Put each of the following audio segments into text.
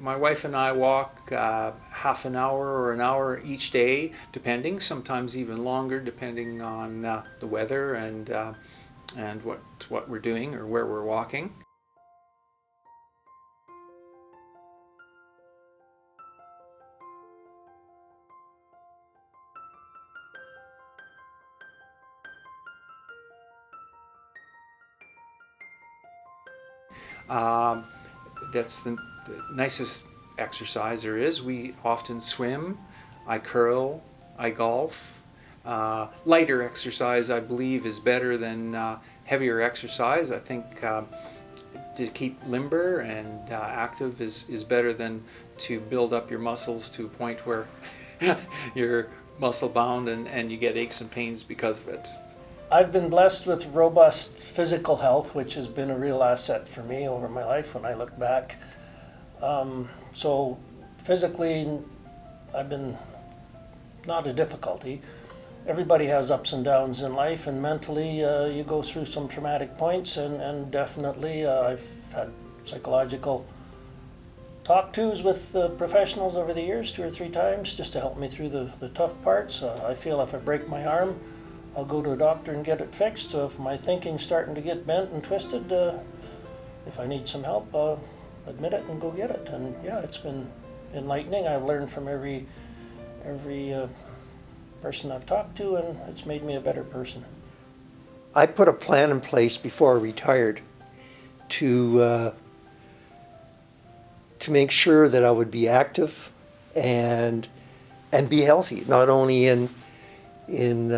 My wife and I walk half an hour or an hour each day, depending, sometimes even longer, depending on the weather and what we're doing or where we're walking. Um, that's the nicest exercise there is. We often swim, I curl, I golf. Lighter exercise, I believe, is better than heavier exercise. I think to keep limber and active is better than to build up your muscles to a point where you're muscle bound and you get aches and pains because of it. I've been blessed with robust physical health, which has been a real asset for me over my life when I look back. So physically, I've been not a difficulty. Everybody has ups and downs in life, and mentally you go through some traumatic points, and definitely I've had psychological talk-tos with professionals over the years 2 or 3 times just to help me through the tough parts. I feel if I break my arm, I'll go to a doctor and get it fixed. So if my thinking's starting to get bent and twisted, if I need some help, admit it and go get it. And yeah, it's been enlightening. I've learned from every person I've talked to, and it's made me a better person. I put a plan in place before I retired to make sure that I would be active and be healthy, not only in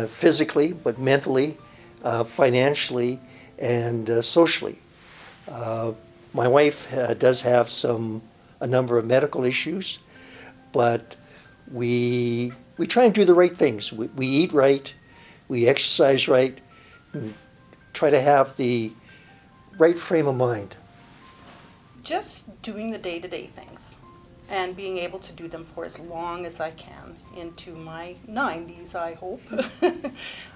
physically, but mentally, financially, and socially. My wife does have a number of medical issues, but we try and do the right things. We eat right, we exercise right, and try to have the right frame of mind. Just doing the day-to-day things and being able to do them for as long as I can, into my 90s, I hope.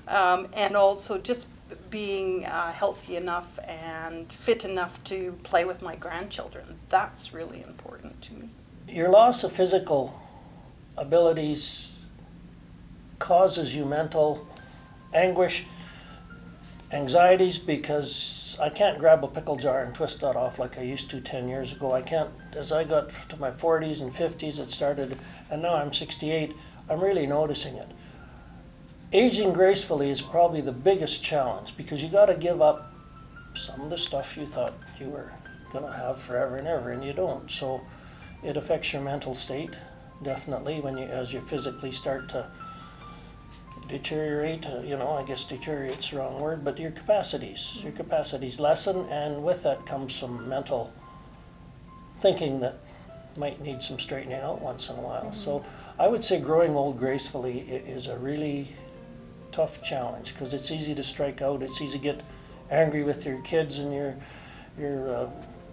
And also just being healthy enough and fit enough to play with my grandchildren. That's really important to me. Your loss of physical abilities causes you mental anguish, anxieties, because I can't grab a pickle jar and twist that off like I used to 10 years ago. I can't. As I got to my 40s and 50s, it started, and now I'm 68, I'm really noticing it. Aging gracefully is probably the biggest challenge, because you got to give up some of the stuff you thought you were going to have forever and ever, and you don't. So it affects your mental state, definitely, as you physically start to deteriorate. I guess deteriorate's the wrong word, but your capacities lessen, and with that comes some mental thinking that might need some straightening out once in a while. Mm-hmm. So I would say growing old gracefully is a really tough challenge, because it's easy to strike out. It's easy to get angry with your kids and your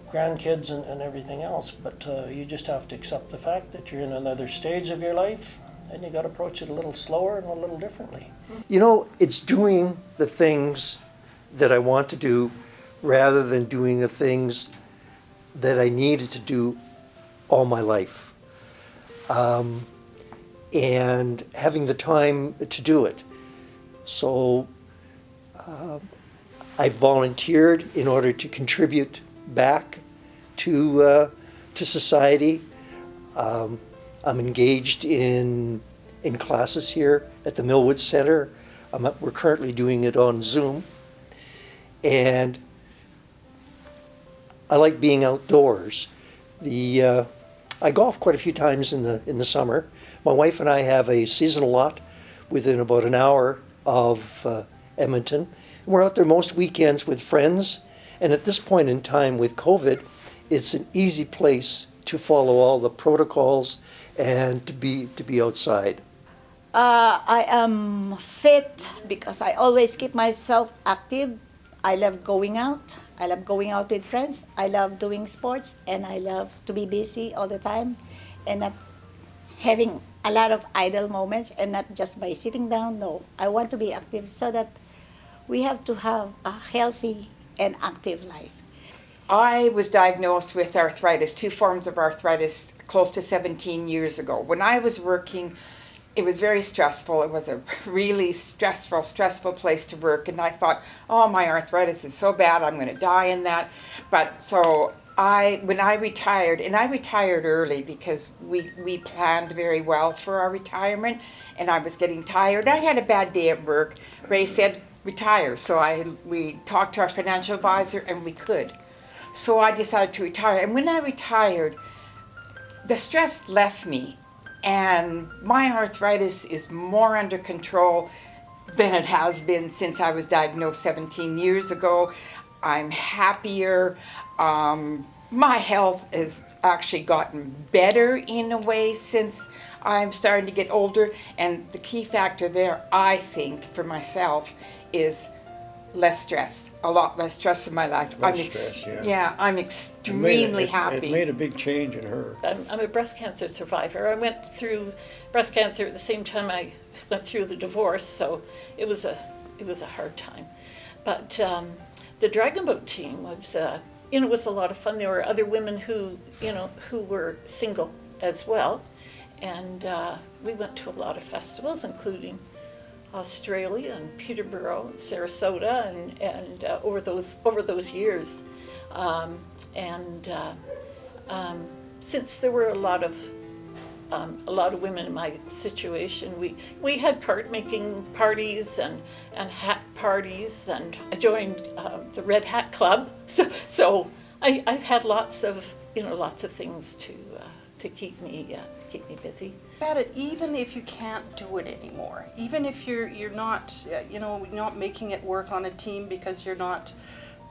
grandkids and everything else, but you just have to accept the fact that you're in another stage of your life, and you got to approach it a little slower and a little differently. It's doing the things that I want to do rather than doing the things that I needed to do all my life. And having the time to do it. So I volunteered in order to contribute back to society. I'm engaged in classes here at the Millwood Center. We're currently doing it on Zoom. And I like being outdoors. I golf quite a few times in the summer. My wife and I have a seasonal lot within about an hour of Edmonton. And we're out there most weekends with friends. And at this point in time with COVID, it's an easy place to follow all the protocols and to be outside. I am fit because I always keep myself active. I love going out. I love going out with friends. I love doing sports, and I love to be busy all the time and not having a lot of idle moments, and not just by sitting down. No, I want to be active so that we have to have a healthy and active life. I was diagnosed with arthritis, 2 forms of arthritis, close to 17 years ago. When I was working, it was very stressful. It was a really stressful place to work. And I thought, oh, my arthritis is so bad, I'm going to die in that. But so when I retired, and I retired early because we planned very well for our retirement, and I was getting tired. I had a bad day at work. Ray said, retire. So we talked to our financial advisor, and we could. So I decided to retire. And when I retired, the stress left me. And my arthritis is more under control than it has been since I was diagnosed 17 years ago. I'm happier. My health has actually gotten better in a way since I'm starting to get older. And the key factor there, I think, for myself, is less stress, a lot less stress in my life. I'm extremely happy. It made a big change in her. I'm a breast cancer survivor. I went through breast cancer at the same time I went through the divorce, so it was a hard time. But the Dragon Boat team was, it was a lot of fun. There were other women who were single as well, and we went to a lot of festivals, including Australia and Peterborough, and Sarasota, and over those years, since there were a lot of women in my situation, we had card-making parties and hat parties, and I joined the Red Hat Club. So I've had lots of things to keep me busy. At it, even if you can't do it anymore, even if you're not not making it work on a team because you're not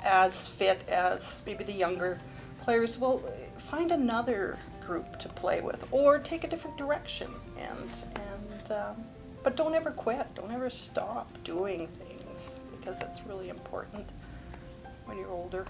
as fit as maybe the younger players, well, find another group to play with or take a different direction, but don't ever quit, don't ever stop doing things, because that's really important when you're older.